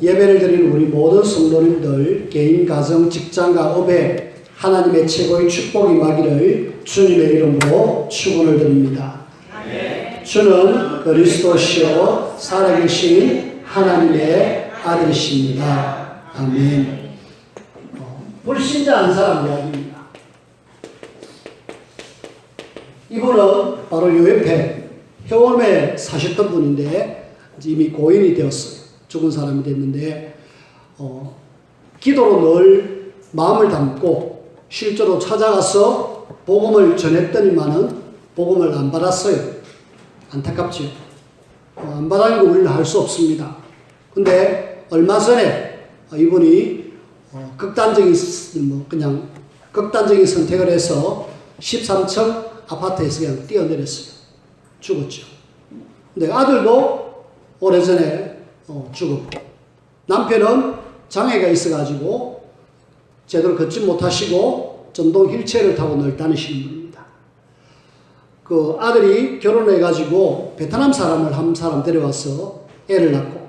예배를 드리는 우리 모든 성도님들 개인, 가정, 직장과 업에 하나님의 최고의 축복이 임하기를 주님의 이름으로 축원을 드립니다. 주는 그리스도시요 살아계신 하나님의 아들이십니다. 아멘. 불신자 한 사람 이야기입니다. 이분은 바로 요 옆에 해원에 사셨던 분인데 이미 고인이 되었어요. 죽은 사람이 됐는데 기도로 늘 마음을 담고 실제로 찾아가서 복음을 전했더니만은 복음을 안 받았어요. 안타깝죠. 안 받은 거 우리는 할 수 없습니다. 근데 얼마 전에 이분이 극단적인 선택을 해서 13층 아파트에서 그냥 뛰어내렸어요. 죽었죠. 근데 아들도 오래전에 죽었고, 남편은 장애가 있어가지고 제대로 걷지 못하시고 전동 휠체어를 타고 늘 다니시는 분입니다. 그 아들이 결혼해가지고 베트남 사람을 한 사람 데려와서 애를 낳고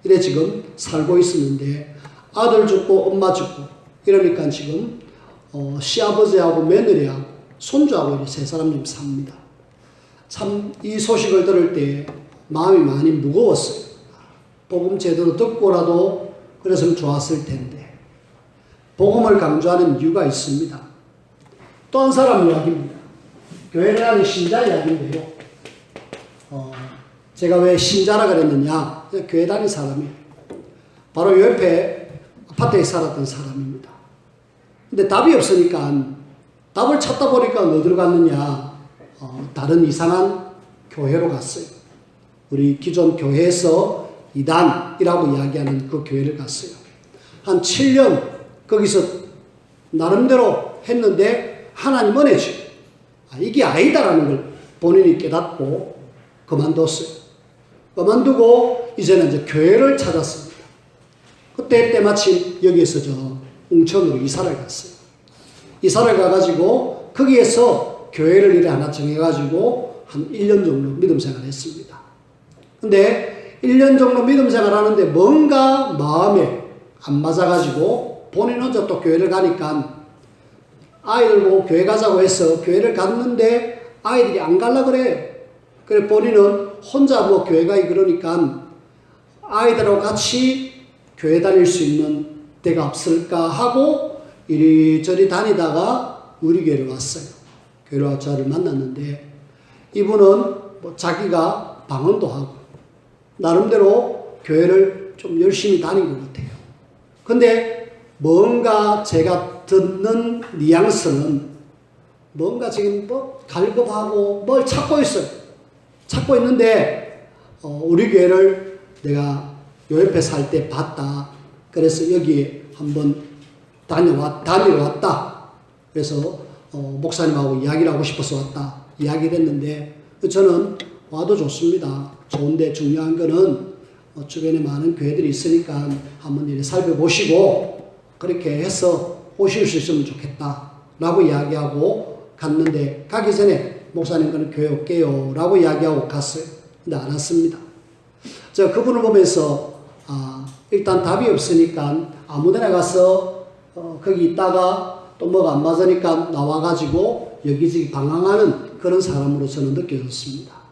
이래 지금 살고 있었는데, 아들 죽고 엄마 죽고 이러니까 지금 시아버지하고 며느리하고 손주하고 이렇게 세 사람 지금 삽니다. 참 이 소식을 들을 때 마음이 많이 무거웠어요. 복음 제대로 듣고라도 그랬으면 좋았을 텐데. 복음을 강조하는 이유가 있습니다. 또 한 사람 이야기입니다. 교회를 다니는 신자 이야기인데요. 제가 왜 신자라 그랬느냐? 교회 다니는 사람이에요. 바로 옆에 아파트에 살았던 사람입니다. 근데 답이 없으니까 답을 찾다 보니까 어디로 갔느냐? 다른 이상한 교회로 갔어요. 우리 기존 교회에서 이단이라고 이야기하는 그 교회를 갔어요. 한 7년 거기서 나름대로 했는데 하나님 은혜죠. 이게 아니다라는 걸 본인이 깨닫고 그만뒀어요. 그만두고 이제는 이제 교회를 찾았습니다. 그때 때마침 여기에서 웅천으로 이사를 갔어요. 이사를 가가지고 거기에서 교회를 이래 하나 정해가지고 한 1년 정도 믿음 생활을 했습니다. 근데 1년 정도 믿음 생활을 하는데 뭔가 마음에 안 맞아가지고 본인 혼자 또 교회를 가니까 아이들 보고 교회 가자고 해서 교회를 갔는데 아이들이 안 갈라 그래. 그래 본인은 혼자 교회 가기 그러니까 아이들하고 같이 교회 다닐 수 있는 데가 없을까 하고 이리저리 다니다가 우리 교회를 왔어요. 교회로 와서 저를 만났는데 이분은 자기가 방언도 하고 나름대로 교회를 좀 열심히 다닌 것 같아요. 근데 뭔가 제가 듣는 뉘앙스는 뭔가 지금 갈급하고 뭘 찾고 있어요. 찾고 있는데 우리 교회를 내가 요 옆에 살 때 봤다. 그래서 여기에 한번 다니러 왔다. 그래서 목사님하고 이야기를 하고 싶어서 왔다. 이야기를 했는데 저는 와도 좋습니다. 좋은데 중요한 거는 주변에 많은 교회들이 있으니까 한번 이렇게 살펴보시고 그렇게 해서 오실 수 있으면 좋겠다 라고 이야기하고 갔는데, 가기 전에 목사님 그는 교회 올게요 라고 이야기하고 갔어요. 근데 안 왔습니다. 제가 그분을 보면서 일단 답이 없으니까 아무데나 가서 거기 있다가 또 뭐가 안 맞으니까 나와가지고 여기저기 방황하는 그런 사람으로 저는 느껴졌습니다.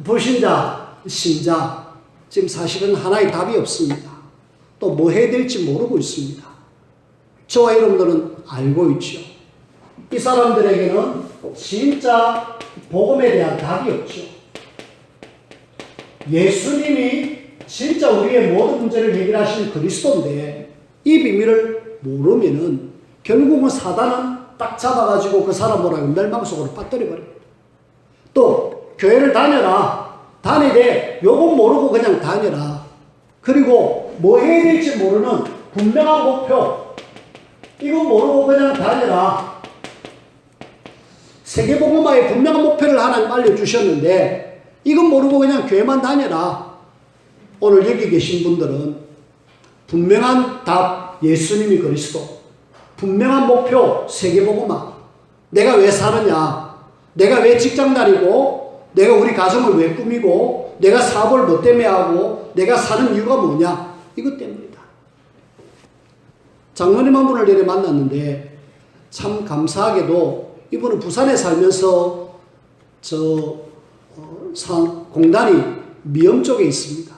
불신자, 신자, 지금 사실은 하나의 답이 없습니다. 또 뭐 해야 될지 모르고 있습니다. 저와 여러분들은 알고 있죠. 이 사람들에게는 진짜 복음에 대한 답이 없죠. 예수님이 진짜 우리의 모든 문제를 해결하시는 그리스도인데 이 비밀을 모르면은 결국은 사단은 딱 잡아가지고 그 사람 멸망 속으로 빠뜨려버립니다. 또 교회를 다니되 요건 모르고 그냥 다녀라. 그리고 뭐 해야 될지 모르는 분명한 목표, 이건 모르고 그냥 다녀라. 세계복음화의 분명한 목표를 하나님 알려주셨는데 이건 모르고 그냥 교회만 다녀라. 오늘 여기 계신 분들은 분명한 답, 예수님이 그리스도, 분명한 목표, 세계복음화. 내가 왜 사느냐, 내가 왜 직장 다니고, 내가 우리 가정을 왜 꾸미고, 내가 사업을 뭐 때문에 하고, 내가 사는 이유가 뭐냐? 이것 때문이다. 장로님 한 분을 내려 만났는데 참 감사하게도 이분은 부산에 살면서 공단이 미영 쪽에 있습니다.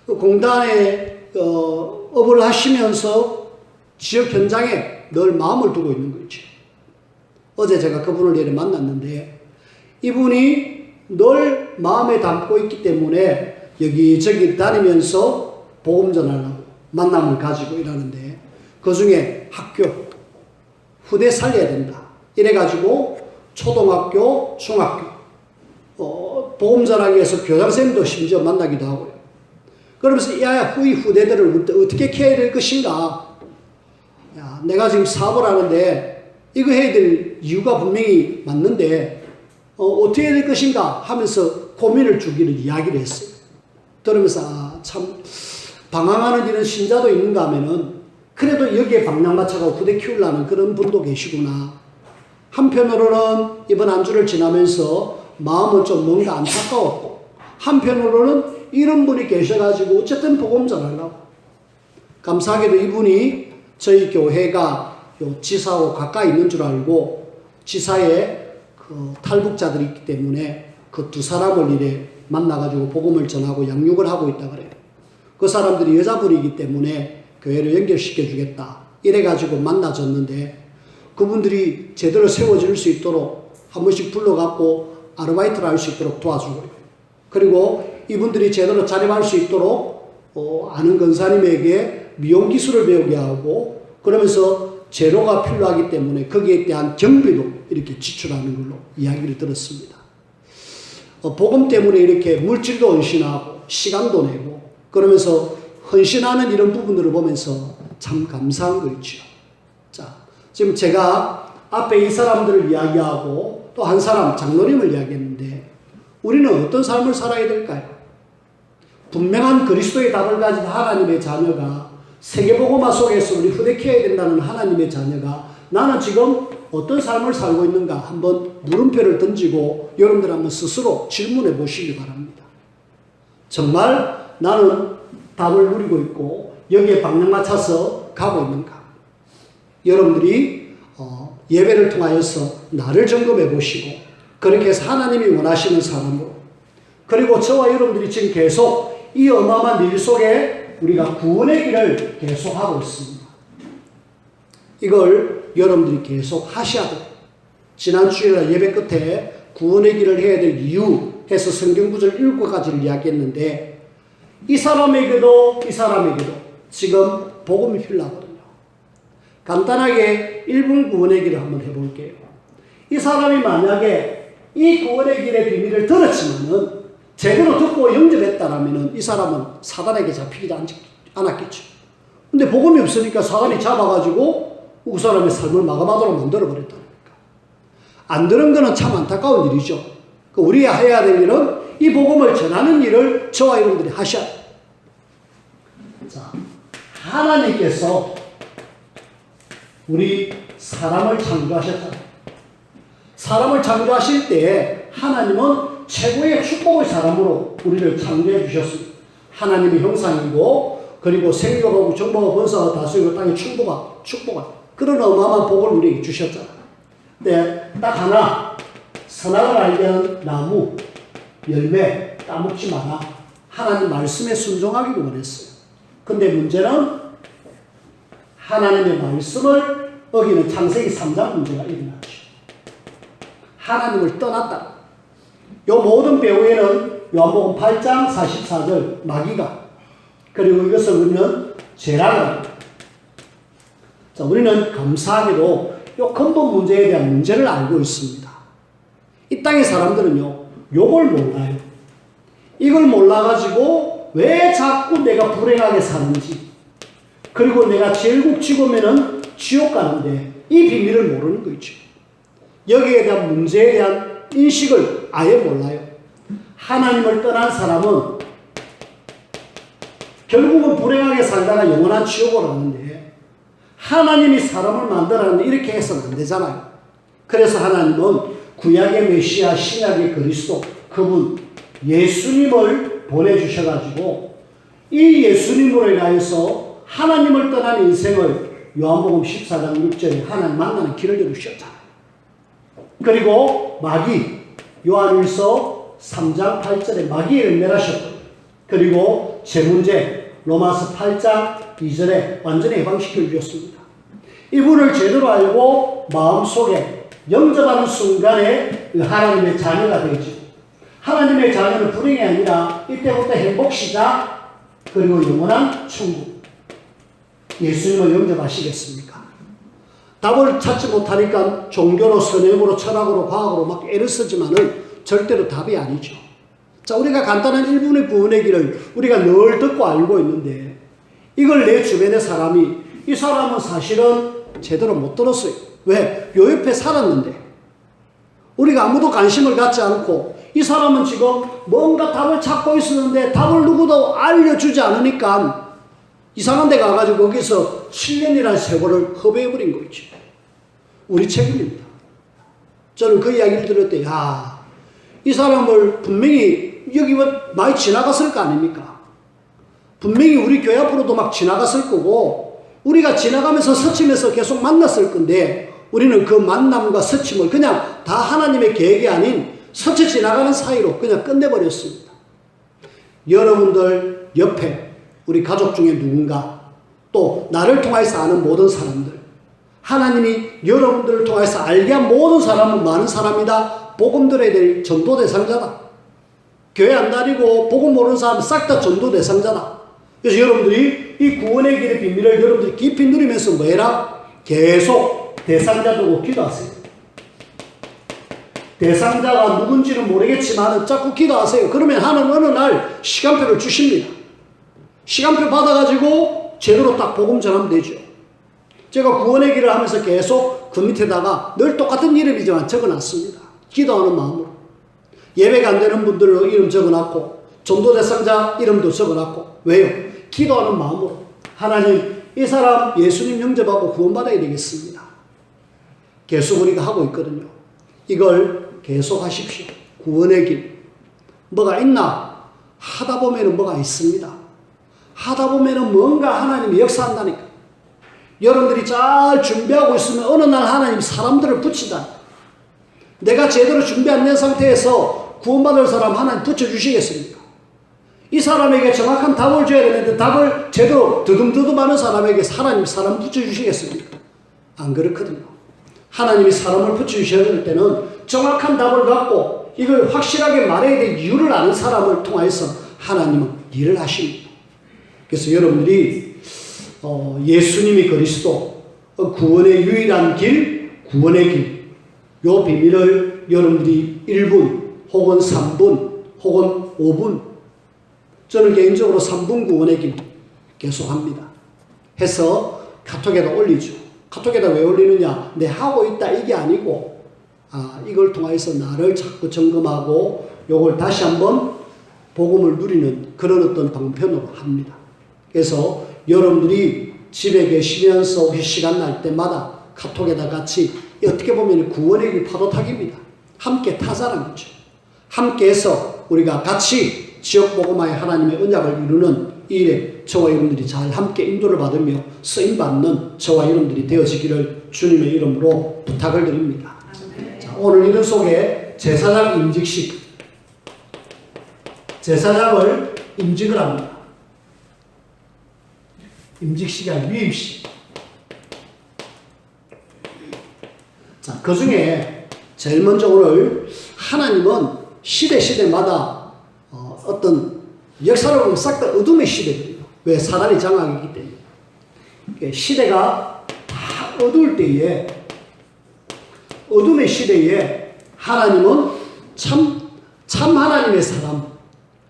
그 공단에 업을 하시면서 지역 현장에 늘 마음을 두고 있는 거죠. 어제 제가 그분을 내려 만났는데 이분이 늘 마음에 담고 있기 때문에 여기저기 다니면서 복음 전하려고 만남을 가지고 일하는데 그중에 학교, 후대 살려야 된다. 이래가지고 초등학교, 중학교, 복음 전하기 위해서 교장선생님도 심지어 만나기도 하고요. 그러면서 야, 후대들을 어떻게 해야 될 것인가? 야, 내가 지금 사업을 하는데 이거 해야 될 이유가 분명히 맞는데 어떻게 해야 될 것인가 하면서 고민을 주기를 이야기를 했어요. 들으면서 참 방황하는 이런 신자도 있는가 하면은 그래도 여기에 방향 맞춰가고 후대 키우려는 그런 분도 계시구나. 한편으로는 이번 한 주를 지나면서 마음은 좀 뭔가 안타까웠고 한편으로는 이런 분이 계셔가지고 어쨌든 복음 전하려고. 감사하게도 이분이 저희 교회가 지사하고 가까이 있는 줄 알고 지사에 그 탈북자들이 있기 때문에 그 두 사람을 이래 만나가지고 복음을 전하고 양육을 하고 있다 그래요. 그 사람들이 여자분이기 때문에 교회를 연결시켜 주겠다. 이래가지고 만나줬는데 그분들이 제대로 세워질 수 있도록 한 번씩 불러갖고 아르바이트를 할 수 있도록 도와주고요. 그리고 이분들이 제대로 자립할 수 있도록 아는 권사님에게 미용 기술을 배우게 하고 그러면서 재료가 필요하기 때문에 거기에 대한 경비도 이렇게 지출하는 걸로 이야기를 들었습니다. 복음 때문에 이렇게 물질도 헌신하고 시간도 내고 그러면서 헌신하는 이런 부분들을 보면서 참 감사한 거 있죠. 자, 지금 제가 앞에 이 사람들을 이야기하고 또 한 사람 장로님을 이야기했는데 우리는 어떤 삶을 살아야 될까요? 분명한 그리스도의 답을 가진 하나님의 자녀가 세계복음화 속에서 우리 후대켜야 된다는 하나님의 자녀가 나는 지금 어떤 삶을 살고 있는가 한번 물음표를 던지고 여러분들 한번 스스로 질문해 보시기 바랍니다. 정말 나는 답을 누리고 있고 여기에 방향 맞춰서 가고 있는가? 여러분들이 예배를 통하여서 나를 점검해 보시고 그렇게 해서 하나님이 원하시는 사람으로 그리고 저와 여러분들이 지금 계속 이 어마어마한 일 속에 우리가 구원의 길을 계속하고 있습니다. 이걸 여러분들이 계속 하셔야 돼요. 지난 주일날 예배 끝에 구원의 길을 해야 될 이유 해서 성경구절 7가지를 이야기했는데 이 사람에게도 지금 복음이 필요하거든요. 간단하게 1분 구원의 길을 한번 해볼게요. 이 사람이 만약에 이 구원의 길의 비밀을 들었지만은 제대로 듣고 영접했다라면은 이 사람은 사단에게 잡히지 않았겠죠. 근데 복음이 없으니까 사단이 잡아가지고 그 사람의 삶을 마감하도록 만들어버렸다니까. 안 들은 거는 참 안타까운 일이죠. 우리가 해야 될 일은 이 복음을 전하는 일을 저와 여러분들이 하셔야 돼요. 자, 하나님께서 우리 사람을 창조하셨잖아요. 사람을 창조하실 때 하나님은 최고의 축복의 사람으로 우리를 창조해 주셨습니다. 하나님의 형상이고 그리고 생육하고 정복하고 번성하고 다스리고 땅에 축복한 그런 어마어마한 복을 우리에게 주셨잖아요. 근데 딱 하나 선악을 알게 하는 나무 열매 따먹지 마라. 하나님 말씀에 순종하기를 원했어요. 근데 문제는 하나님의 말씀을 어기는 창세기 3장 문제가 일어나죠. 하나님을 떠났다. 요 모든 배후에는 요한복음 8장 44절 마귀가 그리고 이것을 우리는 죄라고. 자, 우리는 감사하게도 요 근본 문제에 대한 문제를 알고 있습니다. 이 땅의 사람들은요, 요걸 몰라요. 이걸 몰라가지고 왜 자꾸 내가 불행하게 사는지, 그리고 내가 제일국 죽으면은 지옥 가는데 이 비밀을 모르는 거 있죠. 여기에 대한 문제에 대한 인식을 아예 몰라요. 하나님을 떠난 사람은 결국은 불행하게 살다가 영원한 지옥으로 가는데 하나님이 사람을 만들었는데 이렇게 해서는 안 되잖아요. 그래서 하나님은 구약의 메시아, 신약의 그리스도, 그분 예수님을 보내주셔가지고 이 예수님으로 인하여서 하나님을 떠난 인생을 요한복음 14장 6절에 하나님 만나는 길을 열으셨잖아요. 그리고 마귀, 요한일서 3장 8절에 마귀를 멸하셨고, 그리고 제 문제 로마서 8장 2절에 완전히 해방시켜 주셨습니다. 이분을 제대로 알고 마음속에 영접하는 순간에 하나님의 자녀가 되죠. 하나님의 자녀는 불행이 아니라 이때부터 행복 시작, 그리고 영원한 천국. 예수님을 영접하시겠습니까? 답을 찾지 못하니까 종교로, 선행으로, 철학으로, 과학으로 막 애를 쓰지만은 절대로 답이 아니죠. 자, 우리가 간단한 1분의 구원의 길을 우리가 늘 듣고 알고 있는데, 이걸 내 주변의 사람이, 이 사람은 사실은 제대로 못 들었어요. 왜? 요 옆에 살았는데 우리가 아무도 관심을 갖지 않고, 이 사람은 지금 뭔가 답을 찾고 있었는데 답을 누구도 알려주지 않으니까 이상한 데 가가지고 거기서 7년이라는 세월을 허비해버린 거 있죠. 우리 책임입니다. 저는 그 이야기를 들을 때, 이 사람을 분명히 여기 많이 지나갔을 거 아닙니까? 분명히 우리 교회 앞으로도 막 지나갔을 거고, 우리가 지나가면서 스치면서 계속 만났을 건데, 우리는 그 만남과 스침을 그냥 다 하나님의 계획이 아닌 스쳐 지나가는 사이로 그냥 끝내버렸습니다. 여러분들 옆에 우리 가족 중에 누군가, 또 나를 통해서 아는 모든 사람들, 하나님이 여러분들을 통해서 알게 한 모든 사람은 많은 사람이다. 복음 들어야 될 전도 대상자다. 교회 안 다니고 복음 모르는 사람 싹 다 전도 대상자다. 그래서 여러분들이 이 구원의 길의 비밀을 여러분들이 깊이 누리면서 뭐 해라? 계속 대상자 두고 기도하세요. 대상자가 누군지는 모르겠지만 자꾸 기도하세요. 그러면 하나님 어느 날 시간표를 주십니다. 시간표 받아가지고 제대로 딱 복음 전하면 되죠. 제가 구원의 길을 하면서 계속 그 밑에다가 늘 똑같은 이름이지만 적어놨습니다. 기도하는 마음으로. 예배가 안 되는 분들 이름 적어놨고, 전도 대상자 이름도 적어놨고. 왜요? 기도하는 마음으로. 하나님, 이 사람 예수님 영접하고 구원받아야 되겠습니다. 계속 우리가 하고 있거든요. 이걸 계속 하십시오. 구원의 길. 뭐가 있나? 하다 보면은 뭐가 있습니다. 하다 보면은 뭔가 하나님이 역사한다니까. 여러분들이 잘 준비하고 있으면 어느 날 하나님 사람들을 붙이다. 내가 제대로 준비 안 된 상태에서 구원받을 사람 하나님 붙여주시겠습니까? 이 사람에게 정확한 답을 줘야 되는데 답을 제대로 드듬드듬하는 사람에게 하나님 사람 붙여주시겠습니까? 안 그렇거든요. 하나님이 사람을 붙여주셔야 될 때는 정확한 답을 갖고 이걸 확실하게 말해야 될 이유를 아는 사람을 통해서 하나님은 일을 하십니다. 그래서 여러분들이 예수님이 그리스도, 구원의 유일한 길, 구원의 길, 요 비밀을 여러분들이 1분 혹은 3분 혹은 5분, 저는 개인적으로 3분 구원의 길 계속합니다. 해서 카톡에다 올리죠. 카톡에다 왜 올리느냐? 내 하고 있다 이게 아니고, 이걸 통해서 나를 자꾸 점검하고 요걸 다시 한번 복음을 누리는 그런 어떤 방편으로 합니다. 그래서 여러분들이 집에 계시면서 혹시 시간 날 때마다 카톡에다 같이, 어떻게 보면 구원의 길 파도타기입니다. 함께 타자는 거죠. 함께 해서 우리가 같이 지역복음화의 하나님의 언약을 이루는 이 일에 저와 여러분들이 잘 함께 인도를 받으며 쓰임받는 저와 여러분들이 되어지기를 주님의 이름으로 부탁을 드립니다. 자, 오늘 이런 속에 제사장 임직식, 제사장을 임직을 합니다. 임직식이 아니라 위임식. 자, 그 중에 제일 먼저 오늘 하나님은 시대마다 어떤 역사를 보면 싹 다 어둠의 시대거든요. 왜? 사단이 장악이기 때문에. 시대가 다 어두울 때에, 어둠의 시대에 하나님은 참 하나님의 사람,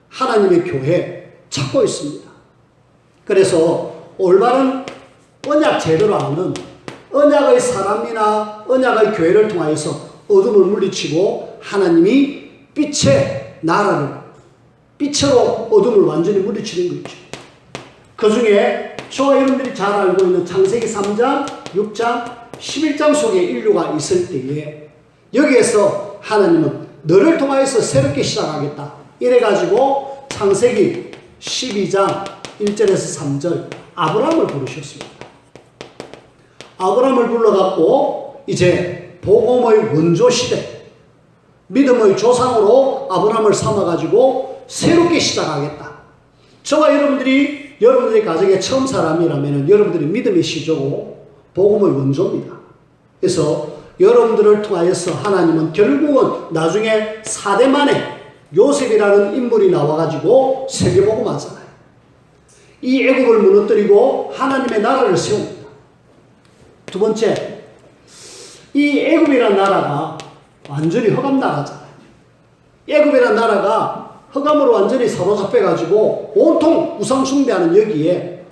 하나님의 교회 찾고 있습니다. 그래서 올바른 언약 제대로 아는 언약의 사람이나 언약의 교회를 통하여서 어둠을 물리치고 하나님이 빛의 나라를, 빛으로 어둠을 완전히 물리치는 거죠. 그 중에 저와 여러분들이 잘 알고 있는 창세기 3장, 6장, 11장 속에 인류가 있을 때에 여기에서 하나님은 너를 통하여서 새롭게 시작하겠다. 이래가지고 창세기 12장 1절에서 3절 아브라함을 부르셨습니다. 아브라함을 불러갖고 이제 복음의 원조 시대, 믿음의 조상으로 아브라함을 삼아가지고 새롭게 시작하겠다. 저와 여러분들의 가정의 처음 사람이라면 여러분들의 믿음의 시조고 복음의 원조입니다. 그래서 여러분들을 통하여서 하나님은 결국은 나중에 4대 만에 요셉이라는 인물이 나와가지고 세계복음 하잖아요. 이 애국을 무너뜨리고 하나님의 나라를 세웁니다. 두 번째, 이 애국이라는 나라가 완전히 흑암 나라잖아요. 애국이라는 나라가 흑암으로 완전히 사로잡혀가지고 온통 우상 숭배하는 여기에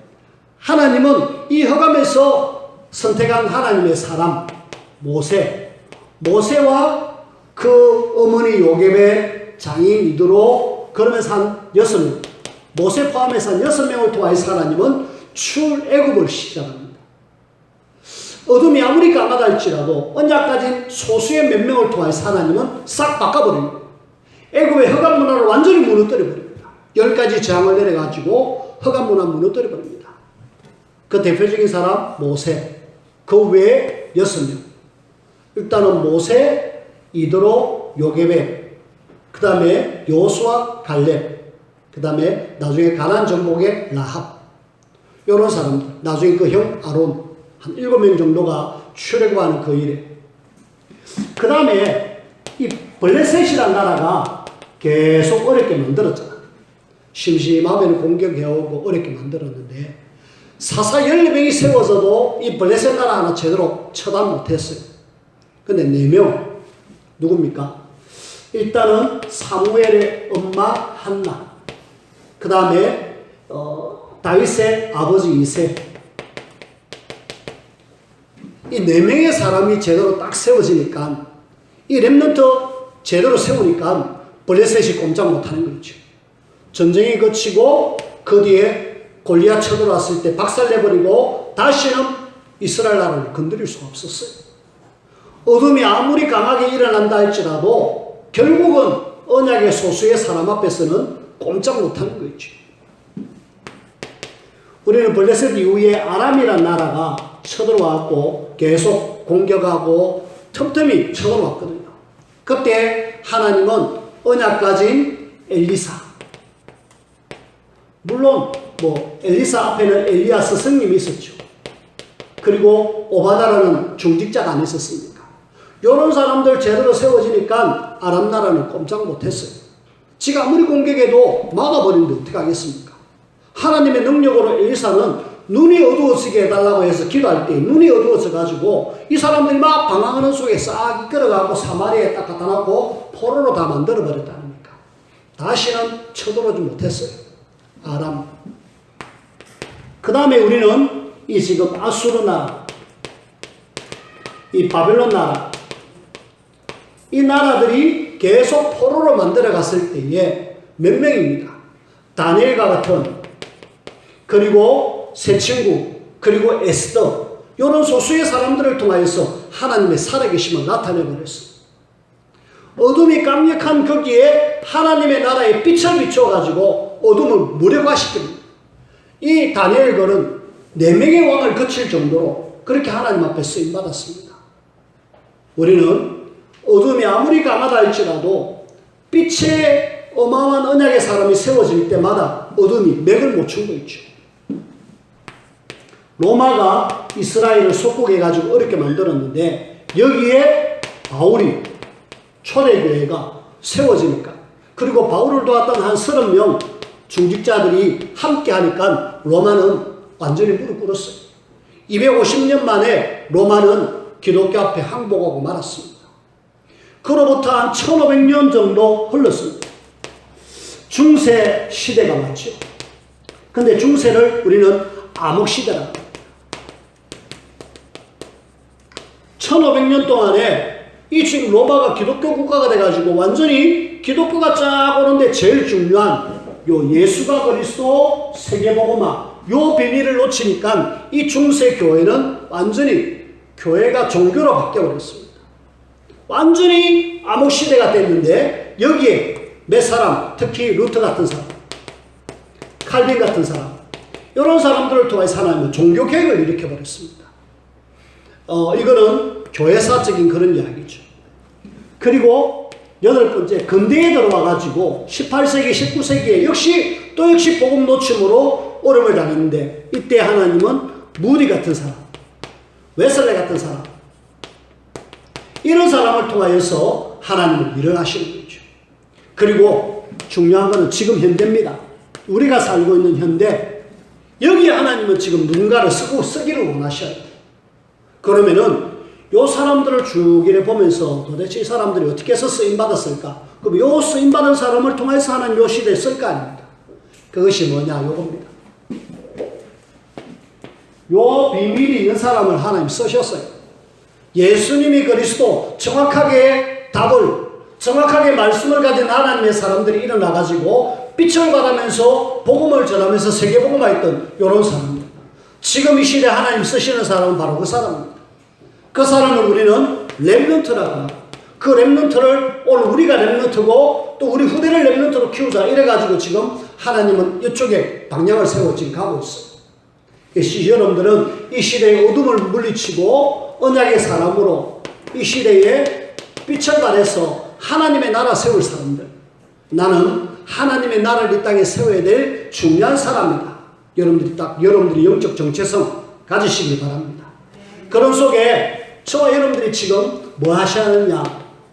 하나님은 이 흑암에서 선택한 하나님의 사람 모세와 그 어머니 요셉의 장인 이드로 그러면서 한 6명, 모세 포함해서 한 6명을 통하여서 하나님은 출애굽을 시작합니다. 어둠이 아무리 강하다 할지라도 언약 가진 소수의 몇 명을 통하여서 하나님은 싹 바꿔버립니다. 애굽의 흑암 문화를 완전히 무너뜨려 버립니다. 10가지 재앙을 내려가지고 흑암 문화 무너뜨려 버립니다. 그 대표적인 사람 모세, 그 외에 6명. 일단은 모세, 이드로, 요게벳, 그 다음에 요수아, 갈렙, 그 다음에 나중에 가나안 정복의 라합, 이런 사람들, 나중에 그 형 아론, 한 7명 정도가 출애굽하는 그 일에, 그 다음에 이 블레셋이라는 나라가 계속 어렵게 만들었잖아. 심심하면 공격해오고 어렵게 만들었는데 사사 14명이 세워져도 이 블레셋 나라 하나 제대로 처단 못했어요. 근데 4명 누굽니까? 일단은 사무엘의 엄마 한나, 그 다음에 다윗의 아버지 이세, 이 4명의 사람이 제대로 딱 세워지니까 이 렘넌트 제대로 세우니까 블레셋이 꼼짝 못하는 거죠. 전쟁이 거치고 그 뒤에 골리앗 쳐들어왔을 때 박살내버리고 다시는 이스라엘 나라를 건드릴 수가 없었어요. 어둠이 아무리 강하게 일어난다 할지라도 결국은 언약의 소수의 사람 앞에서는 꼼짝 못하는 거죠. 우리는 블레셋 이후에 아람이라는 나라가 쳐들어왔고 계속 공격하고 틈틈이 쳐들어왔거든요. 그때 하나님은 언약 가진 엘리사, 물론 엘리사 앞에는 엘리야 스승님이 있었죠. 그리고 오바다라는 중직자가 안 있었습니까? 이런 사람들 제대로 세워지니까 아람 나라는 꼼짝 못했어요. 지가 아무리 공격해도 막아버리는데 어떻게 하겠습니까? 하나님의 능력으로 엘리사는 눈이 어두워지게 해달라고 해서 기도할 때 눈이 어두워져 가지고 이 사람들이 막 방황하는 속에 싹 이끌어가고 사마리아에 딱 갖다 놓고 포로로 다 만들어 버렸다니까. 다시는 쳐들어오지 못했어요. 아람. 그 다음에 우리는 이 지금 아수르 나라, 이 바벨론 나라, 이 나라들이 계속 포로로 만들어 갔을 때에 몇 명입니다. 다니엘과 같은, 그리고 새 친구, 그리고 에스더, 이런 소수의 사람들을 통하여서 하나님의 살아계심을 나타내버렸어요. 어둠이 강력한 거기에 하나님의 나라에 빛을 비춰가지고 어둠을 무력화시킵니다. 이 다니엘거는 4명의 왕을 거칠 정도로 그렇게 하나님 앞에 쓰임받았습니다. 우리는 어둠이 아무리 강하다 할지라도 빛의 어마어마한 언약의 사람이 세워질 때마다 어둠이 맥을 못 추고 있죠. 로마가 이스라엘을 속국해가지고 어렵게 만들었는데 여기에 바울이 초대교회가 세워지니까, 그리고 바울을 도왔던 한 30명 중직자들이 함께 하니까 로마는 완전히 무릎 꿇었어요. 250년 만에 로마는 기독교 앞에 항복하고 말았습니다. 그로부터 한 1500년 정도 흘렀습니다. 중세 시대가 맞죠. 근데 중세를 우리는 암흑시대라고 합니다. 1500년 동안에 이 지금 로마가 기독교 국가가 돼가지고 완전히 기독교가 쫙 오는데 제일 중요한 요 예수가 그리스도 세계복음화 요 비밀을 놓치니까 이 중세 교회는 완전히 교회가 종교로 바뀌어버렸습니다. 완전히 암흑시대가 됐는데 여기에 몇 사람, 특히 루터 같은 사람, 칼빈 같은 사람, 이런 사람들을 통해서 하나님은 종교개혁을 일으켜버렸습니다. 이거는 교회사적인 그런 이야기죠. 그리고 여덟 번째, 근대에 들어와가지고 18세기, 19세기에 역시 복음 놓침으로 어려움을 당했는데, 이때 하나님은 무디 같은 사람, 웨슬레 같은 사람, 이런 사람을 통하여서 하나님은 일을 하시는 거죠. 그리고 중요한 것은 지금 현대입니다. 우리가 살고 있는 현대, 여기에 하나님은 지금 누군가를 쓰기를 원하셔야 돼요. 그러면은 요 사람들을 쭉 이래 보면서 도대체 이 사람들이 어떻게 해서 쓰임받았을까? 그럼 요 쓰임받은 사람을 통해서 하나님 요 시대에 쓸 거 아닙니까? 그것이 뭐냐? 요겁니다. 요 비밀이 있는 사람을 하나님 쓰셨어요. 예수님이 그리스도, 정확하게 말씀을 가진 하나님의 사람들이 일어나가지고 빛을 발하면서 복음을 전하면서 세계복음화했던 요런 사람들. 지금 이 시대에 하나님 쓰시는 사람은 바로 그 사람입니다. 그 사람을 우리는 렘넌트라고 합니다. 그 렘넌트를 오늘 우리가 렘넌트고 또 우리 후대를 렘넌트로 키우자 이래가지고 지금 하나님은 이쪽에 방향을 세워 지금 가고 있어요. 여러분들은 이 시대의 어둠을 물리치고 언약의 사람으로 이 시대에 빛을 발해서 하나님의 나라 세울 사람들. 나는 하나님의 나라를 이 땅에 세워야 될 중요한 사람이다. 여러분들이 영적 정체성 가지시기 바랍니다. 그런 속에 저와 여러분들이 지금 뭐 하셔야 하느냐.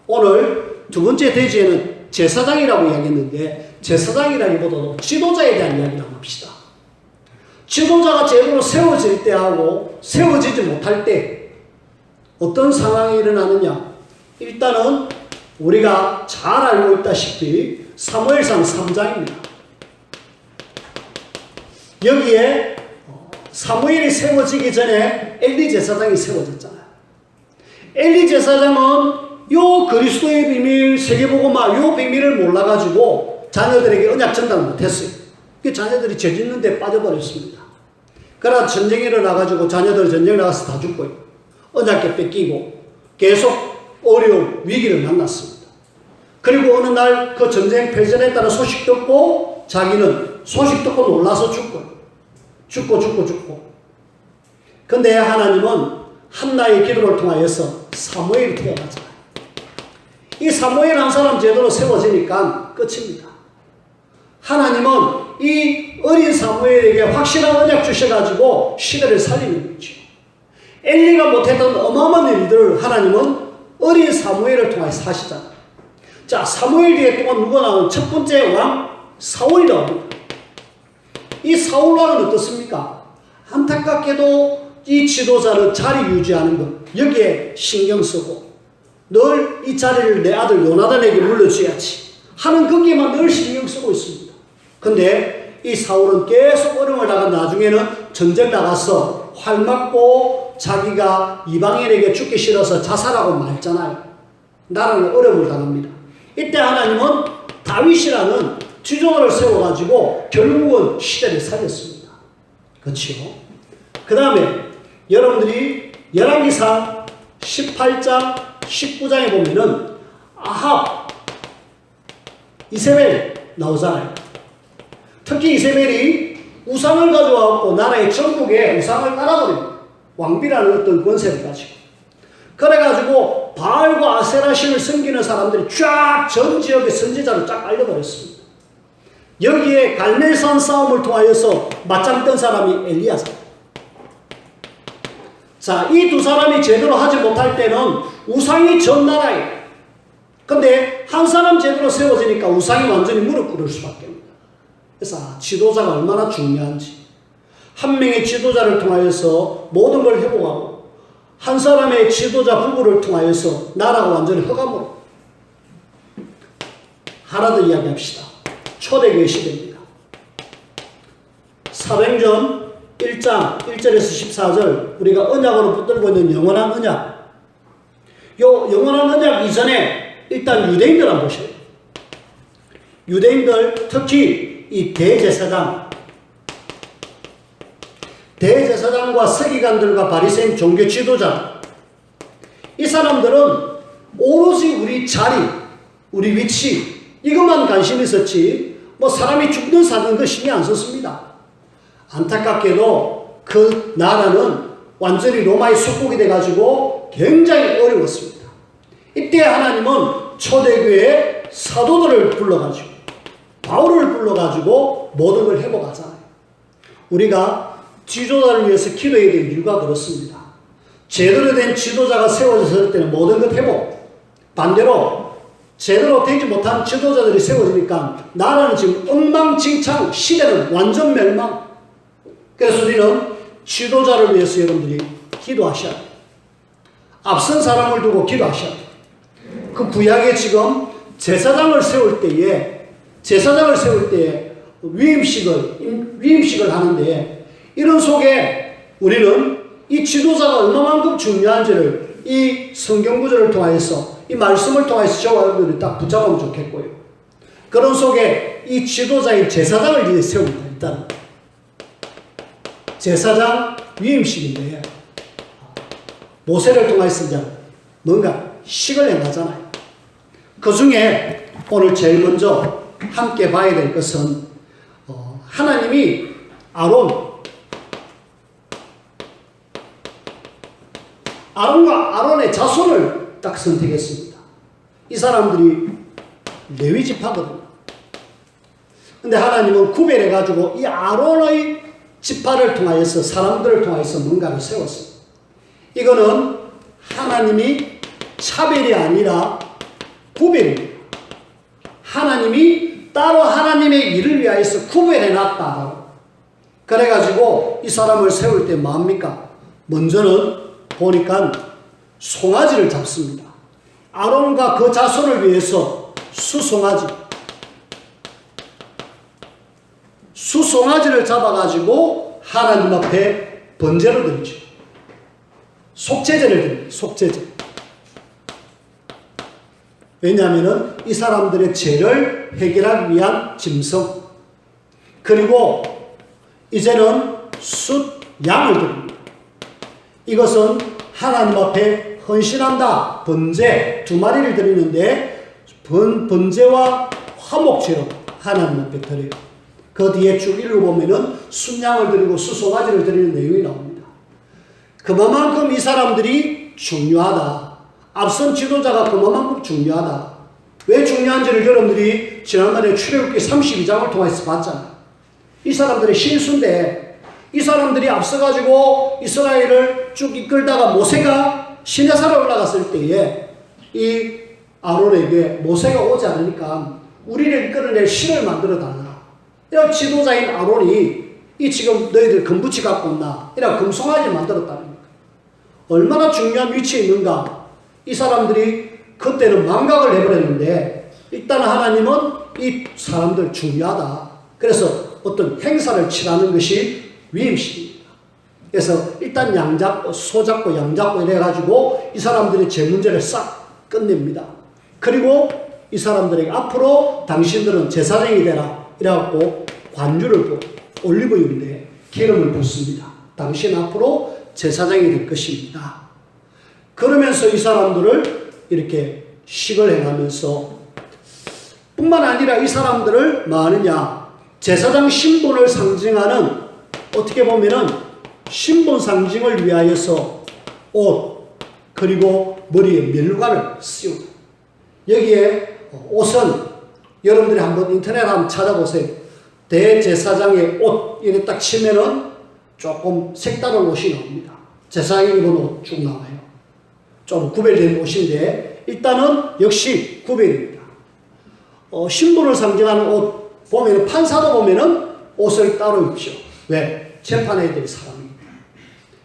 오늘 두 번째 대지에는 제사장이라고 이야기했는데, 제사장이라기보다도 지도자에 대한 이야기를 한번 합시다. 지도자가 제대로 세워질 때하고 세워지지 못할 때 어떤 상황이 일어나느냐. 일단은 우리가 잘 알고 있다시피 사무엘상 3장입니다. 여기에 사무엘이 세워지기 전에 엘리 제사장이 세워졌잖아요. 엘리 제사장은 요 그리스도의 비밀, 세계복음화 요 비밀을 몰라가지고 자녀들에게 언약 전달 못했어요. 그 자녀들이 죄 짓는 데 빠져버렸습니다. 그러다 전쟁이 일어나가지고 자녀들 전쟁 나가서 다 죽고요. 언약궤 뺏기고 계속 어려운 위기를 만났습니다. 그리고 어느 날 그 전쟁 패전했다는 소식 듣고 자기는 소식 듣고 놀라서 죽고. 근데 하나님은 한나의 기도를 통하여서 사무엘이 태어나잖아요. 이 사무엘 한 사람 제대로 세워지니까 끝입니다. 하나님은 이 어린 사무엘에게 확실한 언약 주셔가지고 시대를 살리는 거죠. 엘리가 못했던 어마어마한 일들을 하나님은 어린 사무엘을 통해서 하시잖아요. 자, 사무엘 뒤에 또 누가 나오는 첫 번째 왕 사울이 나옵니다. 이 사울 왕은 어떻습니까? 안타깝게도 이 지도자를 자리 유지하는 것, 여기에 신경 쓰고 늘 이 자리를 내 아들 요나단에게 물려줘야지 하는 거기에만 늘 신경 쓰고 있습니다. 근데 이 사울은 계속 어려움을 당한 나중에는 전쟁 나가서 활 맞고 자기가 이방인에게 죽기 싫어서 자살하고 말잖아요. 나라는 어려움을 당합니다. 이때 하나님은 다윗이라는 지도자를 세워가지고 결국은 시대를 살렸습니다. 그렇죠? 그 다음에 여러분들이 열왕기상 18장 19장에 보면은 아합, 이세벨 나오잖아요. 특히 이세벨이 우상을 가져와서 나라의 전국에 우상을 깔아버립니다. 왕비라는 어떤 권세를 가지고. 그래가지고 바알과 아세라 신을 섬기는 사람들이 쫙 전 지역의 선지자를 쫙 알려버렸습니다. 여기에 갈멜산 싸움을 통하여서 맞짱 뜬 사람이 엘리야사. 자, 이 두 사람이 제대로 하지 못할 때는 우상이 전 나라에. 근데 한 사람 제대로 세워지니까 우상이 완전히 무릎 꿇을 수밖에 없습니다. 그래서 지도자가 얼마나 중요한지. 한 명의 지도자를 통하여서 모든 걸 회복하고 한 사람의 지도자 부부를 통하여서 나라가 완전히 흑암으로. 하나 더 이야기합시다. 초대교회 시대입니다. 사도행전 1장 1절에서 14절 우리가 언약으로 붙들고 있는 영원한 언약. 요 영원한 언약 이전에 일단 유대인들 한번 보셔요. 유대인들 특히 이 대제사장과 서기관들과 바리새인 종교 지도자, 이 사람들은 오로지 우리 자리, 우리 위치 이것만 관심이 있었지 뭐 사람이 죽든 사든 그 신경 안 썼습니다. 안타깝게도 그 나라는 완전히 로마의 속국이 돼가지고 굉장히 어려웠습니다. 이때 하나님은 초대교회 사도들을 불러가지고 바울을 불러가지고 모든 걸 회복하잖아요. 우리가 지도자를 위해서 기도해야 될 이유가 그렇습니다. 제대로 된 지도자가 세워졌을 때는 모든 것 회복. 반대로 제대로 되지 못한 지도자들이 세워지니까 나라는 지금 엉망진창, 시대는 완전 멸망. 그래서 우리는 지도자를 위해서 여러분들이 기도하셔야 돼요. 앞선 사람을 두고 기도하셔야 돼요. 그 구약에 지금 제사장을 세울 때에 위임식을 하는데 이런 속에 우리는 이 지도자가 얼마만큼 중요한지를 이 성경 구절을 통하여서 이 말씀을 통해서 저와 여러분들이 딱 붙잡으면 좋겠고요. 그런 속에 이 지도자인 제사장을 이제 세웁니다. 일단 제사장 위임식인데 모세를 통해서 이제 뭔가 식을 행하잖아요. 그 중에 오늘 제일 먼저 함께 봐야 될 것은 하나님이 아론과 아론의 자손을 딱 선택했습니다. 이 사람들이 레위 지파거든요. 근데 하나님은 구별해가지고 이 아론의 지파를 통하여서 사람들을 통하여서 뭔가를 세웠습니다. 이거는 하나님이 차별이 아니라 구별입니다. 하나님이 따로 하나님의 일을 위하여서 구별해놨다. 그래가지고 이 사람을 세울 때 뭐합니까? 먼저는 보니까 송아지를 잡습니다. 아론과 그 자손을 위해서 수송아지를 잡아가지고 하나님 앞에 번제를 드리죠. 속죄제를 드립니다. 속죄제. 왜냐하면 이 사람들의 죄를 해결하기 위한 짐승. 그리고 이제는 양을 드립니다. 이것은 하나님 앞에 헌신한다. 번제 2마리를 드리는데 번제와 화목제로 하나님 앞에 드려요. 그 뒤에 쭉 읽어보면은 순양을 드리고 수송아지를 드리는 내용이 나옵니다. 그만큼 이 사람들이 중요하다. 앞선 지도자가 그만큼 중요하다. 왜 중요한지를 여러분들이 지난번에 출애굽기 32장을 통해서 봤잖아요. 이 사람들의 신수인데 이 사람들이 앞서가지고 이스라엘을 쭉 이끌다가 모세가 시내산에 올라갔을 때에 이 아론에게 모세가 오지 않으니까 우리를 이끌어낼 신을 만들어 달라. 이런 지도자인 아론이 이 지금 너희들 금붙이 갖고 온나 이런 금송아지 만들었다는 거예요. 얼마나 중요한 위치에 있는가. 이 사람들이 그때는 망각을 해버렸는데 일단 하나님은 이 사람들 중요하다. 그래서 어떤 행사를 치르는 것이 위임식입니다. 그래서 일단 소 잡고 양 잡고 이래가지고 이 사람들의 제 문제를 싹 끝냅니다. 그리고 이 사람들에게 앞으로 당신들은 제사장이 되라. 이래갖고 관주를 또 올리브유인데 기름을 붓습니다. 당신 앞으로 제사장이 될 것입니다. 그러면서 이 사람들을 이렇게 식을 행하면서 뿐만 아니라 이 사람들을 뭐 하느냐. 제사장 신분을 상징하는 어떻게 보면은 신분 상징을 위하여서 옷 그리고 머리에 면류관을 씌우고 여기에 옷은 여러분들이 한번 인터넷 한번 찾아보세요. 대제사장의 옷 이렇게 딱 치면은 조금 색다른 옷이 나옵니다. 제사장이 입은 옷 쭉 나와요. 좀 구별된 옷인데 일단은 역시 구별입니다. 신분을 상징하는 옷 보면은 판사도 보면은 옷을 따로 입죠. 왜? 재판해야 될 사람이니까.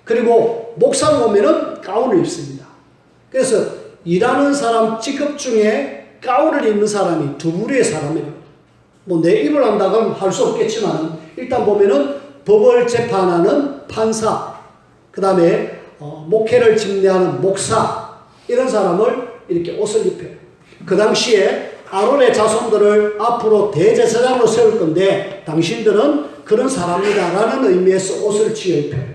그리고 목사를 보면은 가운을 입습니다. 그래서 일하는 사람 직업 중에 가운을 입는 사람이 두 부류의 사람이에요. 뭐 내 입을 한다고 할 수 없겠지만 일단 보면은 법을 재판하는 판사, 그 다음에 목회를 집례하는 목사 이런 사람을 이렇게 옷을 입혀요. 그 당시에 아론의 자손들을 앞으로 대제사장으로 세울 건데 당신들은 그런 사람이다라는 의미에서 옷을 지어 입혀요.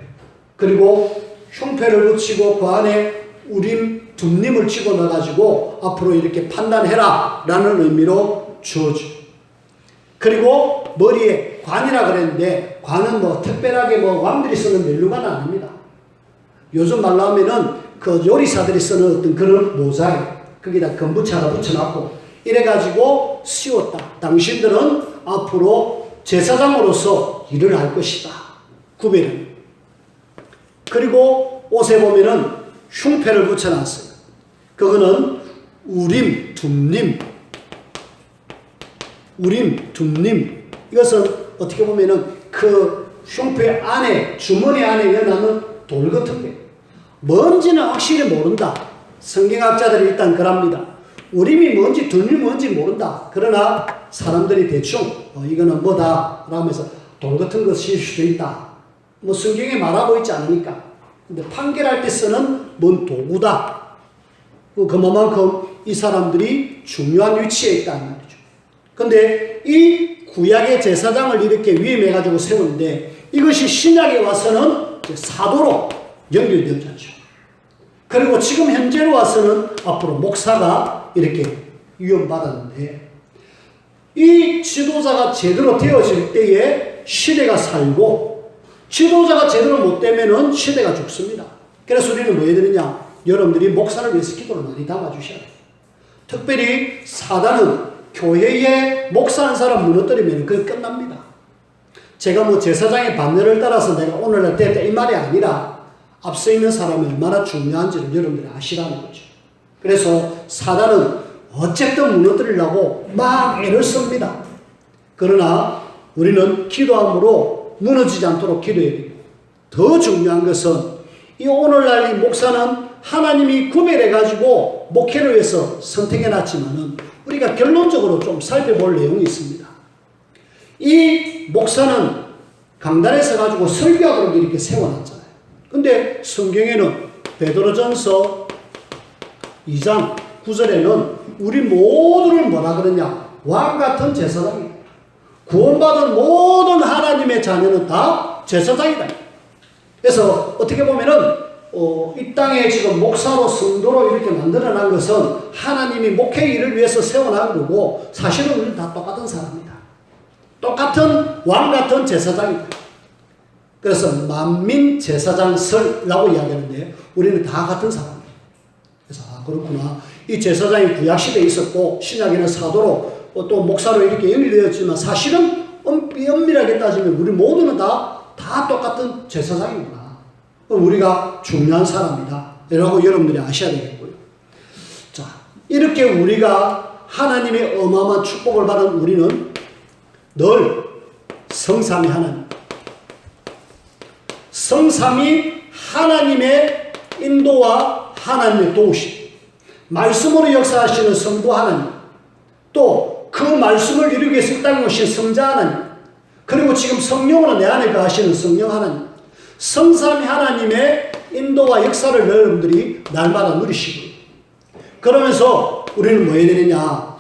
그리고 흉패를 붙이고 그 안에 우림, 둠림을 집어넣어가지고 앞으로 이렇게 판단해라 라는 의미로 주어져. 그리고 머리에 관이라 그랬는데 관은 뭐 특별하게 뭐 왕들이 쓰는 멜루관은 아닙니다. 요즘 말로 하면은 그 요리사들이 쓰는 어떤 그런 모자에 거기다 검부치 하나 붙여놨고 이래가지고 씌웠다. 당신들은 앞으로 제사장으로서 일을 할 것이다. 구별은. 그리고 옷에 보면은 흉패를 붙여놨어요. 그거는 우림, 둠림. 우림, 둠림. 이것은 어떻게 보면은 그 흉패 안에, 주머니 안에 연하는 돌 같은 게. 뭔지는 확실히 모른다. 성경학자들이 일단 그럽니다. 우림이 뭔지, 둠림이 뭔지 모른다. 그러나 사람들이 대충, 이거는 뭐다. 라면서 돌 같은 것일 수도 있다. 뭐 성경에 말하고 있지 않으니까. 근데 판결할 때 쓰는 뭔 도구다. 그만큼 이 사람들이 중요한 위치에 있다는 말이죠. 근데 이 구약의 제사장을 이렇게 위임해가지고 세우는데 이것이 신약에 와서는 사도로 연결되어졌죠. 그리고 지금 현재로 와서는 앞으로 목사가 이렇게 위임받았는데 이 지도자가 제대로 되어질 때에 시대가 살고 지도자가 제대로 못 되면은 시대가 죽습니다. 그래서 우리는 뭐 해야 되느냐? 여러분들이 목사를 위해서 기도를 많이 담아주셔야 돼요. 특별히 사단은 교회에 목사 한 사람 무너뜨리면 그게 끝납니다. 제가 뭐 제사장의 반열을 따라서 내가 오늘날 됐다 이 말이 아니라 앞서 있는 사람이 얼마나 중요한지를 여러분들이 아시라는 거죠. 그래서 사단은 어쨌든 무너뜨리려고 막 애를 씁니다. 그러나 우리는 기도함으로 무너지지 않도록 기도해야 되고 더 중요한 것은 이 오늘날 이 목사는 하나님이 구별해가지고 목회를 위해서 선택해놨지만은 우리가 결론적으로 좀 살펴볼 내용이 있습니다. 이 목사는 강단에 서가지고 설교하도록 이렇게 세워놨잖아요. 근데 성경에는 베드로전서 2장 9절에는 우리 모두를 뭐라 그러냐? 왕같은 제사장이다. 구원받은 모든 하나님의 자녀는 다 제사장이다. 그래서 어떻게 보면은 이 땅에 지금 목사로 성도로 이렇게 만들어난 것은 하나님이 목회 일을 위해서 세워난 거고 사실은 우리는 다 똑같은 사람이다. 똑같은 왕같은 제사장이다. 그래서 만민 제사장설이라고 이야기하는데 우리는 다 같은 사람이다. 그래서 그렇구나. 이 제사장이 구약시대에 있었고 신약에는 사도로 또 목사로 이렇게 연결되었지만 사실은 엄밀하게 따지면 우리 모두는 다 똑같은 제사장이구나. 우리가 중요한 사람이다. 라고 여러분들이 아셔야 되겠고요. 자, 이렇게 우리가 하나님의 어마어마한 축복을 받은 우리는 늘 성삼위 하나님. 성삼위 하나님의 인도와 하나님의 도우심. 말씀으로 역사하시는 성부 하나님. 또 그 말씀을 이루기 위해서 이 땅에 오신 성자 하나님. 그리고 지금 성령으로 내 안에 거하시는 성령 하나님. 성삼위 하나님의 인도와 역사를 여러분들이 날마다 누리시고 그러면서 우리는 뭐 해야 되느냐?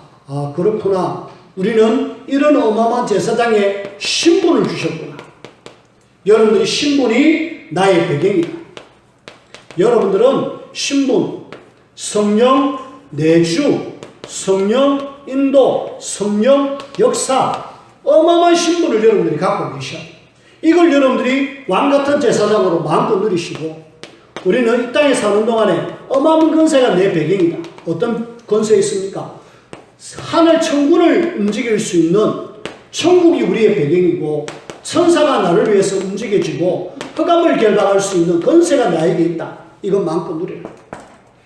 그렇구나. 우리는 이런 어마어마한 제사장의 신분을 주셨구나. 여러분들이 신분이 나의 배경이다. 여러분들은 신분, 성령 내주, 성령 인도, 성령 역사 어마어마한 신분을 여러분들이 갖고 계셔야 돼요. 이걸 여러분들이 왕같은 제사장으로 마음껏 누리시고 우리는 이 땅에 사는 동안에 어마어마한 권세가 내 배경이다. 어떤 권세 있습니까? 하늘 천군을 움직일 수 있는 천국이 우리의 배경이고 천사가 나를 위해서 움직여지고 흑암을 결박할 수 있는 권세가 나에게 있다. 이건 마음껏 누려라.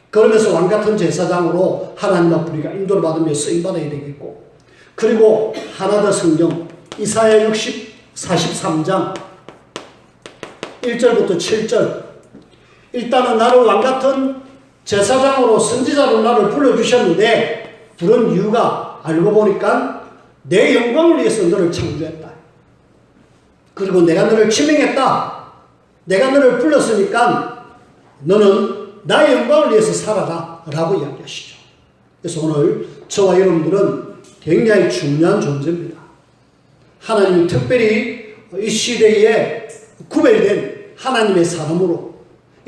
그러면서 왕같은 제사장으로 하나님 앞 우리가 인도를 받으며 쓰임받아야 되겠고 그리고 하나 더 성경 이사야 43장 1절부터 7절 일단은 나를 왕같은 제사장으로 선지자로 나를 불러주셨는데 부른 이유가 알고 보니까 내 영광을 위해서 너를 창조했다. 그리고 내가 너를 지명했다. 내가 너를 불렀으니까 너는 나의 영광을 위해서 살아라 라고 이야기하시죠. 그래서 오늘 저와 여러분들은 굉장히 중요한 존재입니다. 하나님이 특별히 이 시대에 구별된 하나님의 사람으로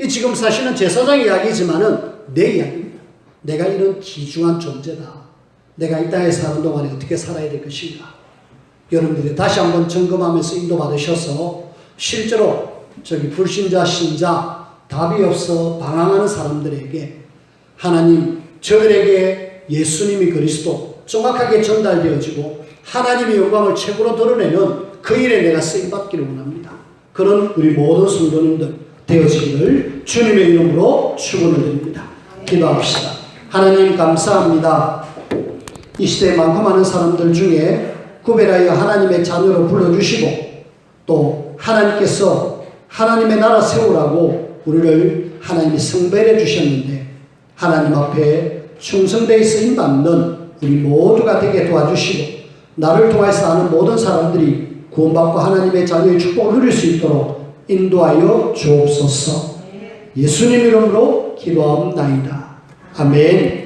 이 지금 사실은 제사장 이야기지만은 내 이야기입니다. 내가 이런 귀중한 존재다. 내가 이 땅에 사는 동안에 어떻게 살아야 될 것인가. 여러분들이 다시 한번 점검하면서 인도받으셔서 실제로 불신자, 신자, 답이 없어 방황하는 사람들에게 하나님, 저들에게 예수님이 그리스도 정확하게 전달되어지고 하나님의 영광을 최고로 드러내는 그 일에 내가 쓰임받기를 원합니다. 그런 우리 모든 성도님들 되어지기를 주님의 이름으로 축원을 드립니다. 기도합시다. 하나님 감사합니다. 이 시대에 많고 많은 사람들 중에 구별하여 하나님의 자녀로 불러주시고 또 하나님께서 하나님의 나라 세우라고 우리를 하나님이 성별해 주셨는데 하나님 앞에 충성되어 쓰임받는 우리 모두가 되게 도와주시고 나를 통해서 하는 모든 사람들이 구원받고 하나님의 자녀의 축복을 누릴 수 있도록 인도하여 주옵소서. 예수님 이름으로 기도하옵나이다. 아멘.